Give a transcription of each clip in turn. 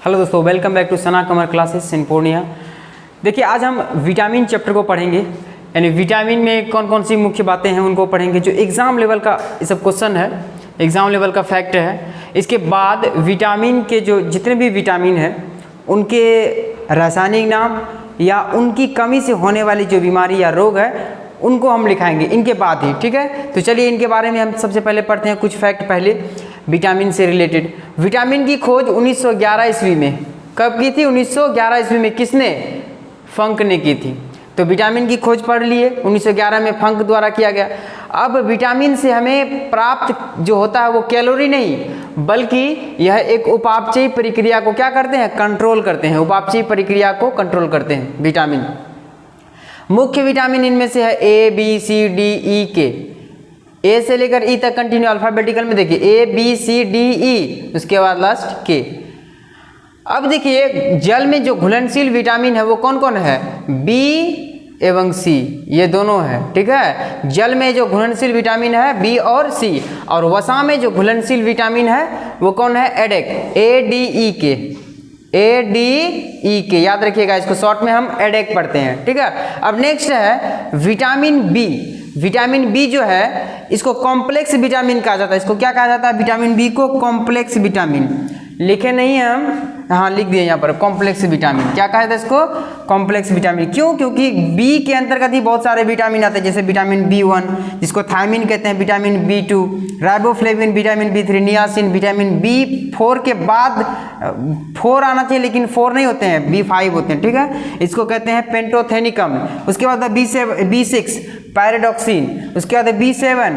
Hello दोस्तों, welcome back to Sana Kamar classes in Purnia. देखिए, आज हम विटामिन चैप्टर को पढ़ेंगे, यानी विटामिन में कौन कौन सी मुख्य बातें हैं उनको पढ़ेंगे। जो एग्ज़ाम लेवल का ये सब क्वेश्चन है, एग्ज़ाम लेवल का फैक्ट है। इसके बाद विटामिन के जो जितने भी विटामिन हैं उनके रासायनिक नाम या उनकी कमी से होने वाली जो बीमारी या रोग है उनको हम लिखाएंगे इनके बाद ही, ठीक है। तो चलिए इनके बारे में हम सबसे पहले पढ़ते हैं कुछ फैक्ट। पहले विटामिन से रिलेटेड, विटामिन की खोज 1911 ईस्वी में कब की थी? 1911 ईस्वी में किसने? फंक ने की थी। तो विटामिन की खोज पढ़ लिए, 1911 में फंक द्वारा किया गया। अब विटामिन से हमें प्राप्त जो होता है वो कैलोरी नहीं, बल्कि यह एक उपापचयी प्रक्रिया को क्या करते हैं? कंट्रोल करते हैं। उपापचयी प्रक्रिया को कंट्रोल करते हैं विटामिन। मुख्य विटामिन इनमें से है ए, बी, सी, डी, ई, के। ए से लेकर ई तक कंटिन्यू अल्फाबेटिकल में देखिए, ए, बी, सी, डी, ई, उसके बाद लास्ट के। अब देखिए, जल में जो घुलनशील विटामिन है वो कौन कौन है? बी एवं सी, ये दोनों है, ठीक है। जल में जो घुलनशील विटामिन है बी और सी, और वसा में जो घुलनशील विटामिन है वो कौन है? एडेक, ए, डी, ई, के, ए, डी, ई, के, याद रखिएगा। इसको शॉर्ट में हम एडेक पढ़ते हैं, ठीक है। अब नेक्स्ट है विटामिन बी। विटामिन बी जो है इसको कॉम्प्लेक्स विटामिन कहा जाता है। इसको क्या कहा जाता है? विटामिन बी को कॉम्प्लेक्स विटामिन। लिखे नहीं है हम, हाँ लिख दिए यहाँ पर, कॉम्प्लेक्स विटामिन। क्या कहा जाता है इसको? Complex vitamin. क्यों? क्योंकि बी के अंतर्गत ही बहुत सारे विटामिन आते हैं, जैसे विटामिन B1 जिसको थायमिन कहते हैं, vitamin B2, riboflavin, vitamin B3, niacin, vitamin B4 के बाद 4 आना चाहिए लेकिन 4 नहीं होते हैं, B5 होते हैं, ठीक है। इसको कहते हैं पेंटोथेनिक अम्ल। उसके बाद B6 पैराडॉक्सिन, उसके बाद B7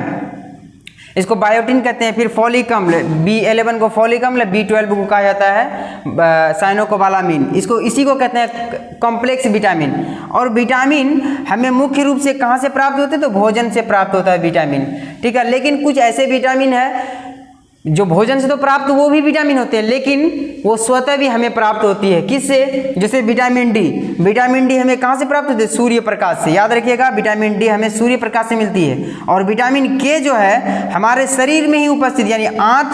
इसको बायोटिन कहते हैं। फिर फॉलिक अम्ल, B11 को फॉलिक अम्ल, B12 को कहा जाता है साइनोकोबालामिन। इसी को कहते हैं कॉम्प्लेक्स विटामिन। और विटामिन हमें मुख्य रूप से कहाँ से प्राप्त होते हैं? तो भोजन से प्राप्त होता है विटामिन, ठीक है। लेकिन कुछ ऐसे विटामिन है जो भोजन से तो प्राप्त वो भी विटामिन होते हैं, लेकिन वो स्वतः भी हमें प्राप्त होती है। किससे? जैसे विटामिन डी। विटामिन डी हमें कहाँ से प्राप्त होती है? सूर्य प्रकाश से। याद रखिएगा, विटामिन डी हमें सूर्य प्रकाश से मिलती है। और विटामिन के जो है हमारे शरीर में ही उपस्थित, यानी आंत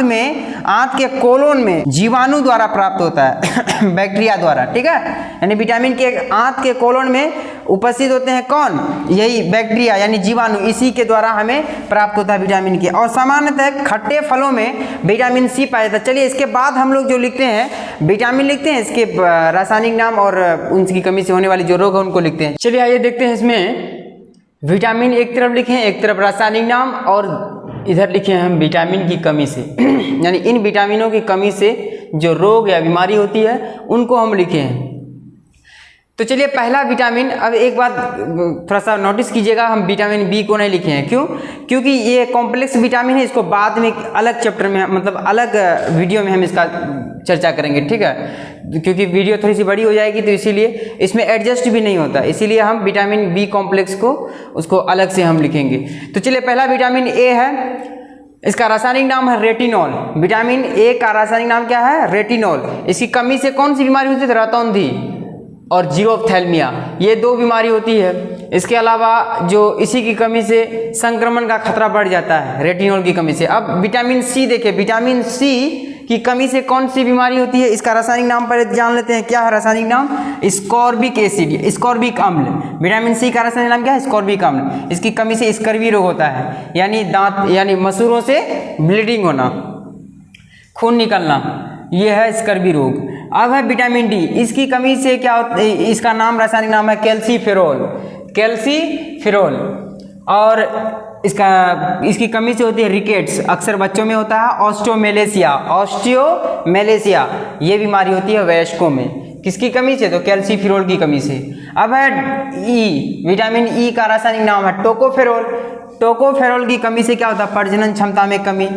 के कोलोन में जीवाणु द्वारा प्राप्त होता है बैक्टीरिया द्वारा, ठीक है। यानी विटामिन के आंत के कोलोन में उपस्थित होते हैं कौन? यही बैक्टीरिया यानी जीवाणु, इसी के द्वारा हमें प्राप्त होता है विटामिन के। और सामान्यतः खट्टे फलों में विटामिन सी पाया जाता है। चलिए इसके बाद हम लोग जो लिखते हैं विटामिन लिखते हैं, इसके रासायनिक नाम और उनकी कमी से होने वाली जो रोग है उनको लिखते हैं। चलिए आइए देखते हैं, इसमें विटामिन एक तरफ लिखे हैं, एक तरफ रासायनिक नाम, और इधर लिखे हैं हम विटामिन की कमी से यानी इन विटामिनों की कमी से जो रोग या बीमारी होती है उनको हम लिखे हैं। तो चलिए पहला विटामिन, अब एक बात थोड़ा सा नोटिस कीजिएगा, हम विटामिन बी को नहीं लिखे हैं। क्यों? क्योंकि ये कॉम्प्लेक्स विटामिन है, इसको बाद में अलग चैप्टर में, मतलब अलग वीडियो में हम इसका चर्चा करेंगे, ठीक है। क्योंकि वीडियो थोड़ी सी बड़ी हो जाएगी तो इसीलिए इसमें एडजस्ट भी नहीं होता, इसीलिए हम विटामिन बी कॉम्प्लेक्स को उसको अलग से हम लिखेंगे। तो चलिए पहला विटामिन ए है, इसका रासायनिक नाम है रेटिनॉल। विटामिन ए का रासायनिक नाम क्या है? रेटिनॉल। इसकी कमी से कौन सी बीमारी होती है? रतौंधी और जीरोफ्थैल्मिया, ये 2 बीमारी होती है। इसके अलावा जो इसी की कमी से संक्रमण का खतरा बढ़ जाता है, रेटिनॉल की कमी से। अब विटामिन सी देखिए, विटामिन सी की कमी से कौन सी बीमारी होती है? इसका रासायनिक नाम पर जान लेते हैं। क्या है रासायनिक नाम? स्कॉर्बिक एसिड, स्कॉर्बिक अम्ल। विटामिन सी का रासायनिक नाम क्या है? स्कॉर्बिक अम्ल। इसकी कमी से स्कर्वी रोग होता है, यानी दांत यानी मसूरों से ब्लीडिंग होना, खून निकलना, यह है स्कर्वी रोग। अब है विटामिन डी, इसकी कमी से क्या होता है? इसका नाम रासायनिक नाम है कैल्सीफेरोल, कैल्सीफेरोल। और इसकी कमी से होती है रिकेट्स, अक्सर बच्चों में होता है। ऑस्टियोमेलेसिया, ये बीमारी होती है वयस्कों में। किसकी कमी से? तो कैल्सीफेरोल की कमी से। अब है ई, विटामिन ई का रासायनिक नाम है टोकोफेरोल। टोकोफेरोल की कमी से क्या होता है? प्रजनन क्षमता में कमी,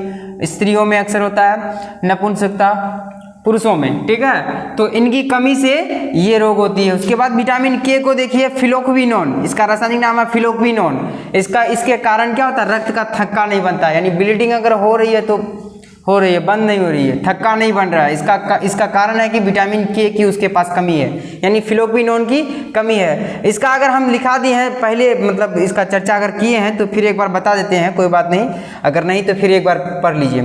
स्त्रियों में अक्सर होता है, नपुंसकता पुरुषों में, ठीक है। तो इनकी कमी से ये रोग होती है। उसके बाद विटामिन के को देखिए, फिलोक्विनोन, इसका रासायनिक नाम है फिलोक्विनोन। इसके कारण क्या होता है? रक्त का थक्का नहीं बनता, यानी ब्लीडिंग अगर हो रही है तो हो रही है, बंद नहीं हो रही है, थक्का नहीं बन रहा है। इसका कारण है कि विटामिन के की उसके पास कमी है, यानी फिलोक्विनोन की कमी है। इसका अगर हम लिखा दिए हैं पहले, मतलब इसका चर्चा अगर किए हैं तो फिर एक बार बता देते हैं, कोई बात नहीं, अगर नहीं तो फिर एक बार पढ़ लीजिए।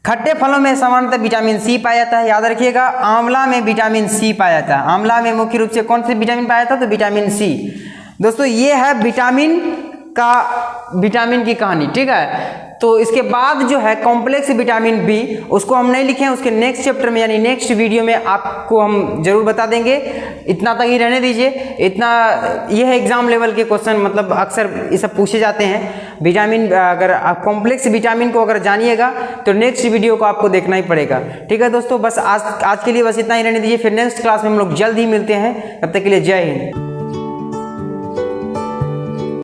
खट्टे फलों में सामान्यतः विटामिन सी पाया जाता है, याद रखिएगा। आंवला में विटामिन सी पाया जाता है। आंवला में मुख्य रूप से कौन से विटामिन पाया जाता है? तो विटामिन सी। दोस्तों ये है विटामिन की कहानी, ठीक है। तो इसके बाद जो है कॉम्प्लेक्स विटामिन बी, उसको हम नहीं लिखे हैं, उसके नेक्स्ट चैप्टर में यानी नेक्स्ट वीडियो में आपको हम जरूर बता देंगे। इतना तक ही रहने दीजिए। इतना ये है एग्जाम लेवल के क्वेश्चन, मतलब अक्सर ये सब पूछे जाते हैं। विटामिन, अगर आप कॉम्प्लेक्स विटामिन को अगर जानिएगा तो नेक्स्ट वीडियो को आपको देखना ही पड़ेगा, ठीक है दोस्तों। बस आज के लिए बस इतना ही रहने दीजिए। फिर नेक्स्ट क्लास में हम लोग जल्द ही मिलते हैं। तब तक के लिए जय हिंद।